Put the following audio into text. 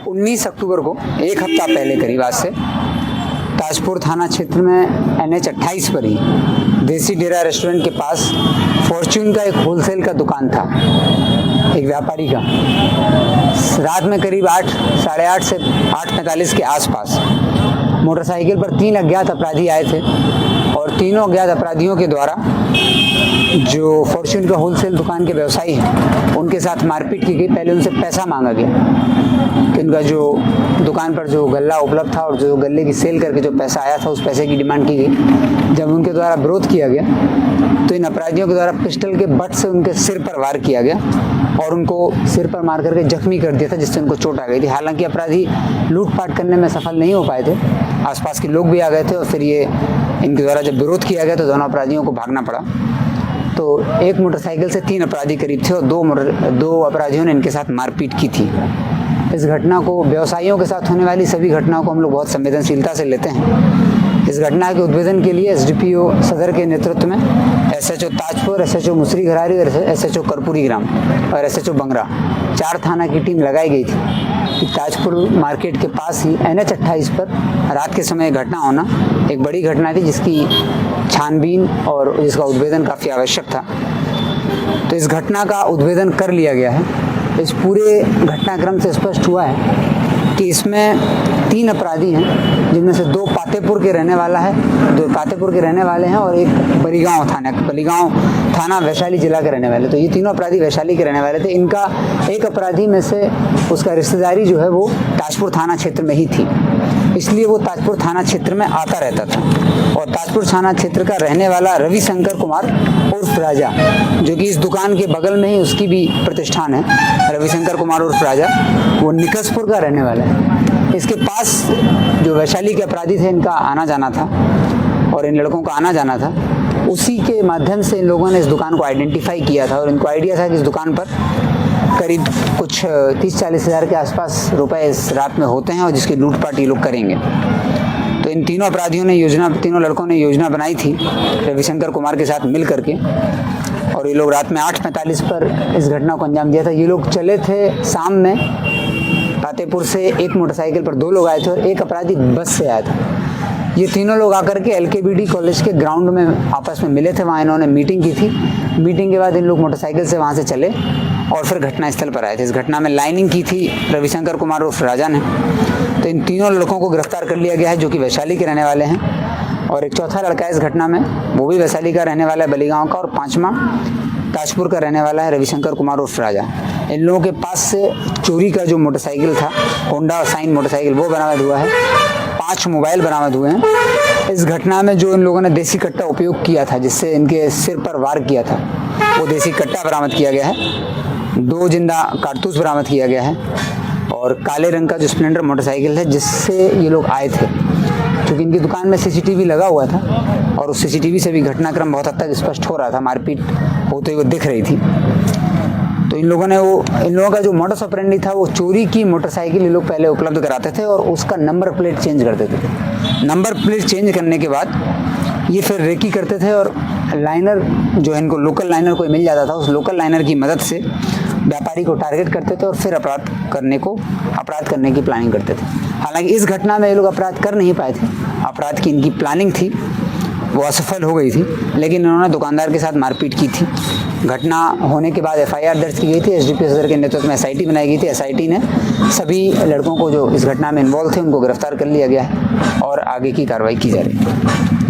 19 अक्टूबर को, एक हफ्ता पहले करीब आज से, ताजपुर थाना क्षेत्र में NH 28 पर ही देसी डेरा रेस्टोरेंट के पास फॉर्च्यून का एक होलसेल का दुकान था, एक व्यापारी का। रात में करीब 8, साढ़े 8 से 8:45 के आसपास मोटरसाइकिल पर 3 अज्ञात अपराधी आए थे और तीनों अज्ञात अपराधियों के द्वारा जो फॉर्च्यून का होलसेल दुकान के व्यवसायी हैं उनके साथ मारपीट की गई। पहले उनसे पैसा मांगा गया कि उनका जो दुकान पर जो गल्ला उपलब्ध था और जो गल्ले की सेल करके जो पैसा आया था उस पैसे की डिमांड की गई। जब उनके द्वारा विरोध किया गया तो इन अपराधियों के द्वारा पिस्टल के बट से उनके सिर पर वार किया गया और उनको सिर पर मार करके जख्मी कर दिया था, जिससे उनको चोट आ गई थी। हालांकि अपराधी लूटपाट करने में सफल नहीं हो पाए थे, आसपास के लोग भी आ गए थे और फिर ये इनके द्वारा जब विरोध किया गया तो दोनों अपराधियों को भागना पड़ा। तो एक मोटरसाइकिल से 3 अपराधी करीब थे और दो अपराधियों ने इनके साथ मारपीट की थी। इस घटना को, व्यवसायियों के साथ होने वाली सभी घटनाओं को हम लोग बहुत संवेदनशीलता से लेते हैं। इस घटना के उद्भेदन के लिए SDPO सदर के नेतृत्व में SHO ताजपुर, SHO मुसरी घरारी और SHO कर्पूरी ग्राम और SHO बंगरा 4 थाना की टीम लगाई गई थी कि ताजपुर मार्केट के पास ही NH 28 पर रात के समय घटना होना एक बड़ी घटना थी, जिसकी छानबीन और जिसका उद्भेदन काफ़ी आवश्यक था। तो इस घटना का उद्भेदन कर लिया गया है। इस पूरे घटनाक्रम से स्पष्ट हुआ है कि इसमें 3 अपराधी हैं, जिनमें से 2 पातेपुर के रहने वाले हैं और एक बलीगांव थाना वैशाली जिला के रहने वाले। तो ये तीनों अपराधी वैशाली के रहने वाले थे। इनका एक अपराधी में से उसका रिश्तेदारी जो है वो ताजपुर थाना क्षेत्र में ही थी, इसलिए वो ताजपुर थाना क्षेत्र में आता रहता था। और ताजपुर थाना क्षेत्र का रहने वाला रविशंकर कुमार उर्फ राजा, जो कि इस दुकान के बगल में ही उसकी भी प्रतिष्ठान है, रविशंकर कुमार उर्फ राजा, वो निकसपुर का रहने वाला है। इसके पास जो वैशाली के अपराधी थे, इनका आना जाना था और इन लड़कों का आना जाना था। उसी के माध्यम से इन लोगों ने इस दुकान को आइडेंटिफाई किया था और इनको आइडिया था कि इस दुकान पर करीब कुछ 30-40 हज़ार के आसपास रुपए इस रात में होते हैं और जिसकी लूटपाट ये लोग करेंगे। तो इन तीनों लड़कों ने योजना बनाई थी रविशंकर कुमार के साथ मिल करके, और ये लोग रात में 8:45 पर इस घटना को अंजाम दिया था। ये लोग चले थे शाम में फतेहपुर से, एक मोटरसाइकिल पर 2 लोग आए थे और एक अपराधी बस से आया था। ये तीनों लोग आकर के LKBD कॉलेज के ग्राउंड में आपस में मिले थे, वहाँ इन्होंने मीटिंग की थी। मीटिंग के बाद इन लोग मोटरसाइकिल से वहाँ से चले और फिर घटनास्थल पर आए थे। इस घटना में लाइनिंग की थी रविशंकर कुमार उर्फ राजा ने। तो इन तीनों लड़कों को गिरफ्तार कर लिया गया है, जो कि वैशाली के रहने वाले हैं, और एक चौथा लड़का है इस घटना में, वो भी वैशाली का रहने वाला है, बलीगांव का, और 5वां ताजपुर का रहने वाला है रविशंकर कुमार उर्फ राजा। इन लोगों के पास से चोरी का जो मोटरसाइकिल था, होंडा साइन मोटरसाइकिल, वो बरामद हुआ है। 5 मोबाइल बरामद हुए हैं। इस घटना में जो इन लोगों ने देसी कट्टा उपयोग किया था, जिससे इनके सिर पर वार किया था, वो देसी कट्टा बरामद किया गया है। 2 जिंदा कारतूस बरामद किया गया है और काले रंग का जो स्प्लेंडर मोटरसाइकिल है जिससे ये लोग आए थे, क्योंकि इनकी दुकान में CCTV लगा हुआ था और उस CCTV से भी घटनाक्रम बहुत हद तक स्पष्ट हो रहा था, मारपीट होते हुए दिख रही थी। तो इन लोगों का जो मोडस ऑपरेंडी था, वो चोरी की मोटरसाइकिल ये लोग पहले उपलब्ध कराते थे और उसका नंबर प्लेट चेंज करते थे। नंबर प्लेट चेंज करने के बाद ये फिर रेकी करते थे और लाइनर जो है, इनको लोकल लाइनर कोई मिल जाता था, उस लोकल लाइनर की मदद से व्यापारी को टारगेट करते थे और फिर अपराध करने की प्लानिंग करते थे। हालांकि इस घटना में ये लोग अपराध कर नहीं पाए थे। अपराध की इनकी प्लानिंग थी, वो असफल हो गई थी, लेकिन इन्होंने दुकानदार के साथ मारपीट की थी। घटना होने के बाद FIR दर्ज की गई थी। SDPO सदर के नेतृत्व में SIT बनाई गई थी। SIT ने सभी लड़कों को जो इस घटना में इन्वॉल्व थे उनको गिरफ्तार कर लिया गया है और आगे की कार्रवाई की जा रही है।